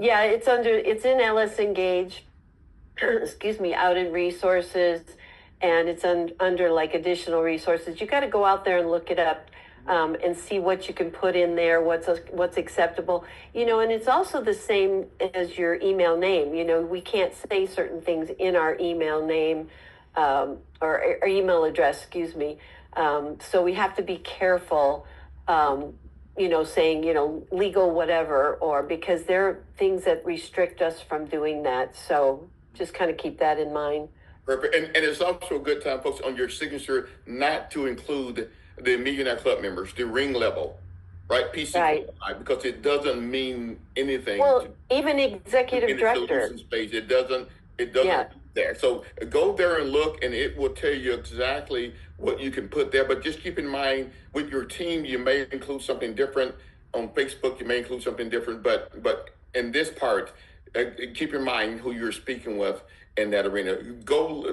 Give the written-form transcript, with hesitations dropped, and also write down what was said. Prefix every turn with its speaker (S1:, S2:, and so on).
S1: Yeah, it's in LS Engage, excuse me, out in resources, and it's under like additional resources. You got to go out there and look it up, and see what you can put in there, what's acceptable. And it's also the same as your email name. We can't say certain things in our email name, or email address, excuse me. So we have to be careful. Saying, legal whatever, or because there are things that restrict us from doing that. So just kind of keep that in mind.
S2: Perfect. And it's also a good time, folks, on your signature not to include the Millionaire Club members, the ring level, right? PC
S1: Right.
S2: qualified, because it doesn't mean anything.
S1: Well, even executive
S2: in the
S1: director.
S2: solution space, it doesn't
S1: Yeah.
S2: there. So go there and look, and it will tell you exactly what you can put there. But just keep in mind, with your team, you may include something different. On Facebook, you may include something different, but in this part, keep in mind who you're speaking with in that arena. Go